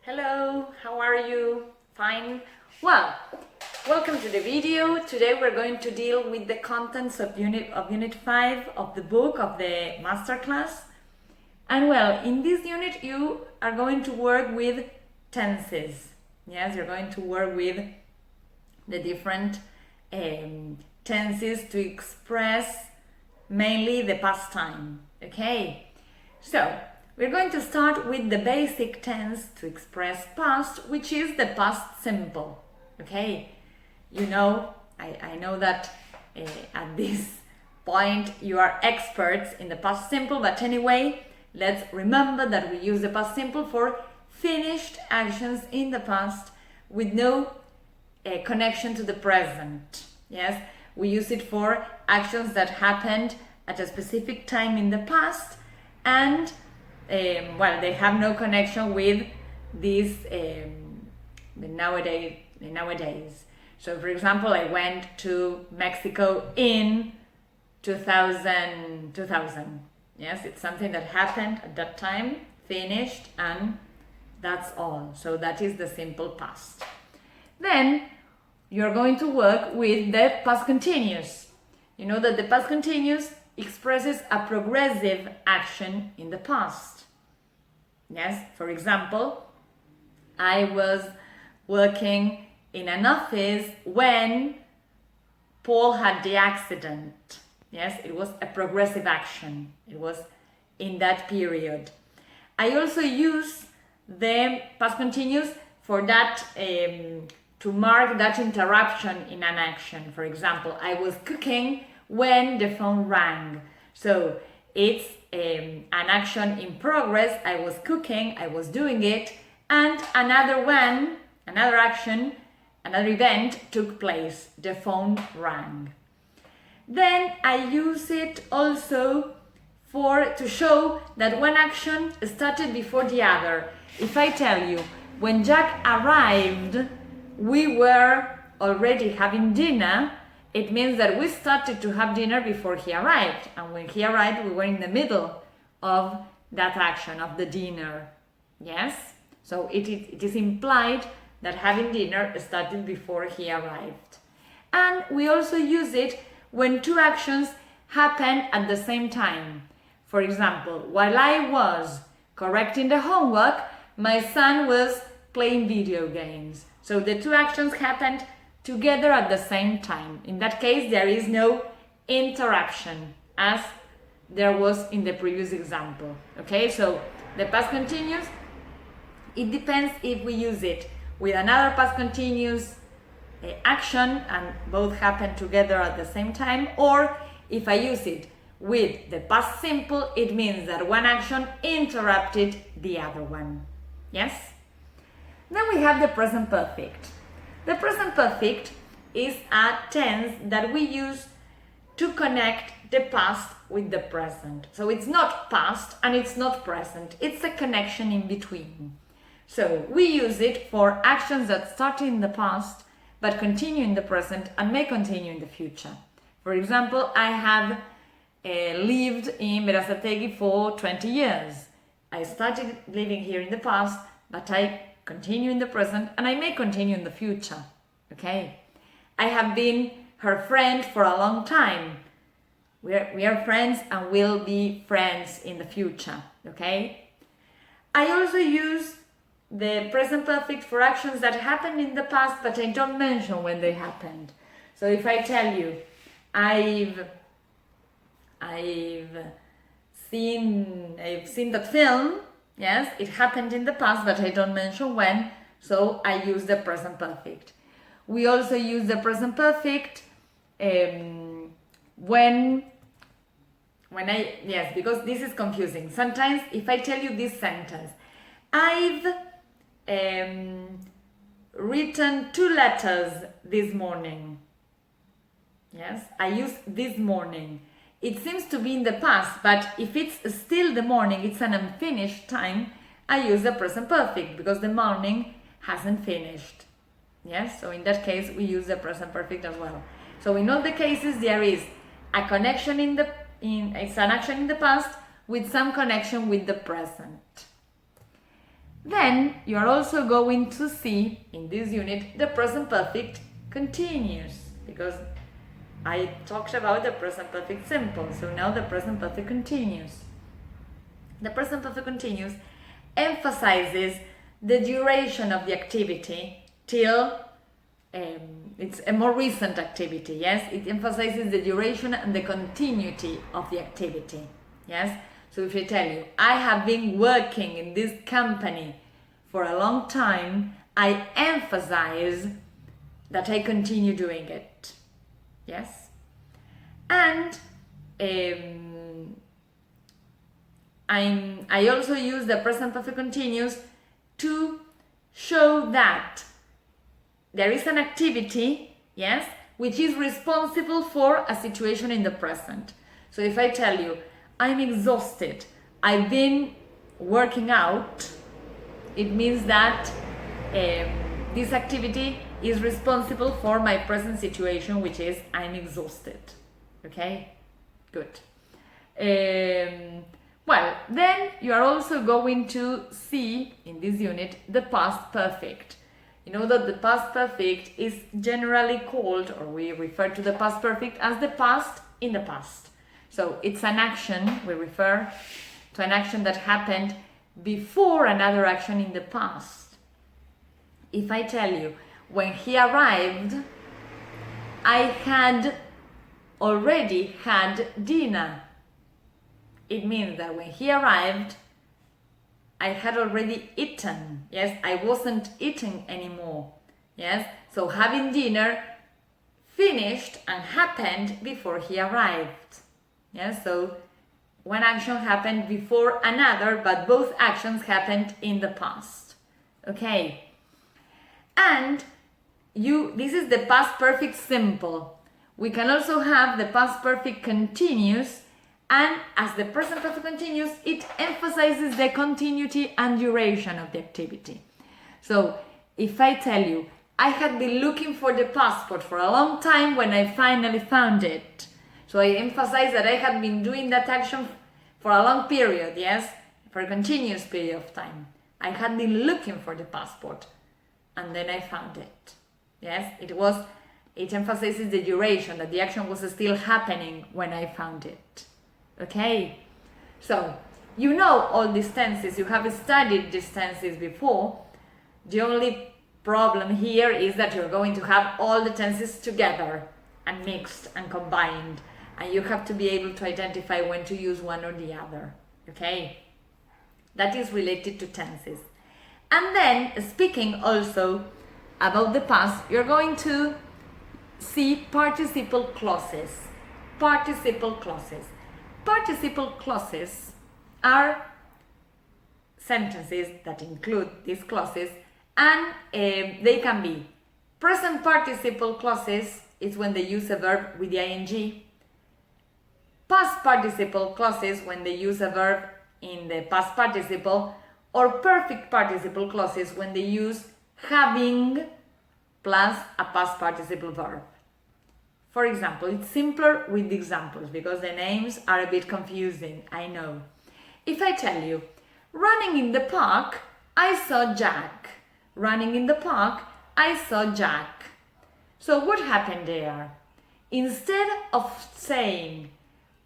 Hello, how are you? Fine? Well, welcome to the video. Today we're going to deal with the contents of Unit 5 of the book of the masterclass. And well, in this unit you are going to work with tenses. Yes, you're going to work with the different tenses to express mainly the past time. Okay, so we're going to start with the basic tense to express past, which is the past simple. Okay, you know, I know that at this point you are experts in the past simple, but anyway, let's remember that we use the past simple for finished actions in the past with no connection to the present. Yes, we use it for actions that happened at a specific time in the past and well, they have no connection with this the nowadays. So for example, I went to Mexico in 2000. Yes, it's something that happened at that time, finished, and that's all. So that is the simple past. Then you're going to work with the past continuous. You know that the past continuous expresses a progressive action in the past. Yes, for example, I was working in an office when Paul had the accident. Yes, it was a progressive action. It was in that period. I also use the past continuous for that to mark that interruption in an action. For example, I was cooking when the phone rang. So it's an action in progress. I was cooking, I was doing it, and another action, another event took place. The phone rang. Then I use it also to show that one action started before the other. If I tell you, when Jack arrived, we were already having dinner, it means that we started to have dinner before he arrived. And when he arrived, we were in the middle of that action, of the dinner. Yes? So it is implied that having dinner started before he arrived. And we also use it when two actions happen at the same time. For example, while I was correcting the homework, my son was playing video games. So the two actions happened together at the same time. In that case, there is no interruption, as there was in the previous example. Okay, so the past continuous, it depends if we use it with another past continuous action and both happen together at the same time, or if I use it with the past simple, it means that one action interrupted the other one. Yes? Then we have the present perfect. The present perfect is a tense that we use to connect the past with the present. So it's not past and it's not present. It's a connection in between. So we use it for actions that start in the past but continue in the present and may continue in the future. For example, I have lived in Berazategui for 20 years. I started living here in the past, but I continue in the present and I may continue in the future. Okay, I have been her friend for a long time. We are friends and will be friends in the future. Okay, I also use the present perfect for actions that happened in the past but I don't mention when they happened. So if I tell you I've seen that film, yes, it happened in the past, but I don't mention when, so I use the present perfect. We also use the present perfect because this is confusing. Sometimes if I tell you this sentence, I've written 2 letters this morning. Yes, I use this morning. It seems to be in the past, but if it's still the morning, it's an unfinished time, I use the present perfect because the morning hasn't finished. Yes, so in that case, we use the present perfect as well. So in all the cases, there is a connection it's an action in the past with some connection with the present. Then you are also going to see in this unit the present perfect continuous, because I talked about the present perfect simple, so now the present perfect continuous. The present perfect continuous emphasizes the duration of the activity till it's a more recent activity, yes? It emphasizes the duration and the continuity of the activity, yes? So if I tell you, I have been working in this company for a long time, I emphasize that I continue doing it, yes? And I also use the present perfect continuous to show that there is an activity, yes, which is responsible for a situation in the present. So if I tell you, I'm exhausted, I've been working out, it means that this activity is responsible for my present situation, which is I'm exhausted. Okay, good. Well, then you are also going to see in this unit the past perfect. You know that the past perfect is generally called, or we refer to the past perfect as the past in the past. So it's an action, we refer to an action that happened before another action in the past. If I tell you, when he arrived, I had already had dinner. It means that when he arrived, I had already eaten. Yes, I wasn't eating anymore. Yes, so having dinner finished and happened before he arrived. Yes, so one action happened before another, but both actions happened in the past. Okay, and this is the past perfect simple. We can also have the past perfect continuous, and as the present perfect continuous, it emphasizes the continuity and duration of the activity. So if I tell you, I had been looking for the passport for a long time when I finally found it. So I emphasize that I had been doing that action for a long period, yes, for a continuous period of time. I had been looking for the passport and then I found it. Yes, it emphasizes the duration, that the action was still happening when I found it. Okay, so you know all these tenses, you have studied these tenses before. The only problem here is that you're going to have all the tenses together and mixed and combined, and you have to be able to identify when to use one or the other. Okay, that is related to tenses. And then, speaking also about the past, you're going to see participle clauses. Participle clauses. Participle clauses are sentences that include these clauses, and they can be present participle clauses, is when they use a verb with the ing. Past participle clauses, when they use a verb in the past participle, or perfect participle clauses, when they use having plus a past participle verb. For example, it's simpler with the examples because the names are a bit confusing, I know. If I tell you, running in the park, I saw Jack. Running in the park, I saw Jack. So what happened there? Instead of saying,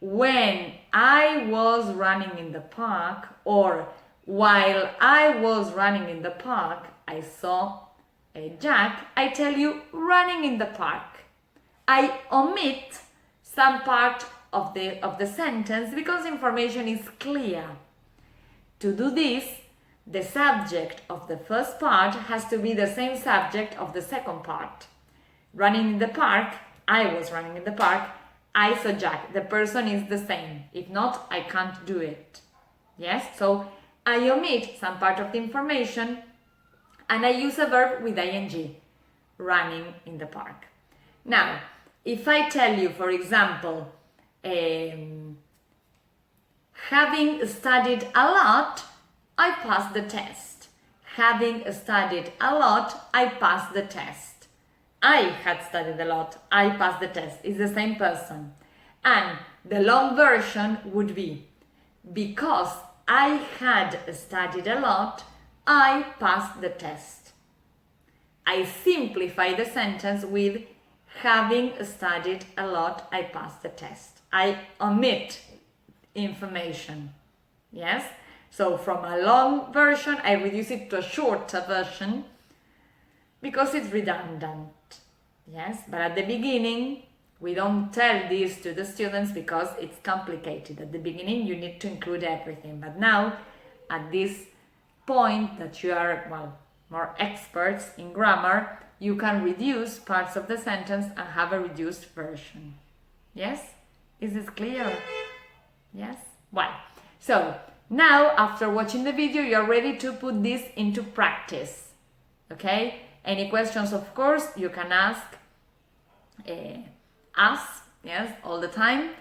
when I was running in the park, or while I was running in the park, I saw Jack, I tell you, running in the park. I omit some part of the sentence because information is clear. To do this, the subject of the first part has to be the same subject of the second part. Running in the park, I was running in the park, I saw Jack. The person is the same. If not, I can't do it. Yes? So I omit some part of the information and I use a verb with ing, running in the park. Now, if I tell you, for example, having studied a lot, I passed the test. Having studied a lot, I passed the test. I had studied a lot, I passed the test. It's the same person. And the long version would be, because I had studied a lot, I passed the test. I simplify the sentence with having studied a lot, I passed the test. I omit information. Yes? So from a long version, I reduce it to a shorter version because it's redundant. Yes? But at the beginning, we don't tell this to the students because it's complicated. At the beginning, you need to include everything. But now, at this point that you are, well, more experts in grammar, you can reduce parts of the sentence and have a reduced version. Yes? Is this clear? Yes? Well, so now after watching the video, you're ready to put this into practice. Okay? Any questions, of course, you can ask us, yes, all the time,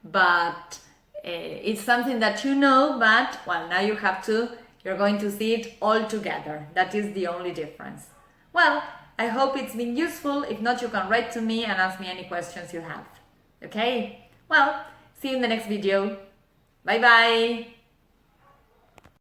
but it's something that you know, but well, now you're going to see it all together. That is the only difference. Well, I hope it's been useful. If not, you can write to me and ask me any questions you have. Okay? Well, see you in the next video. Bye bye.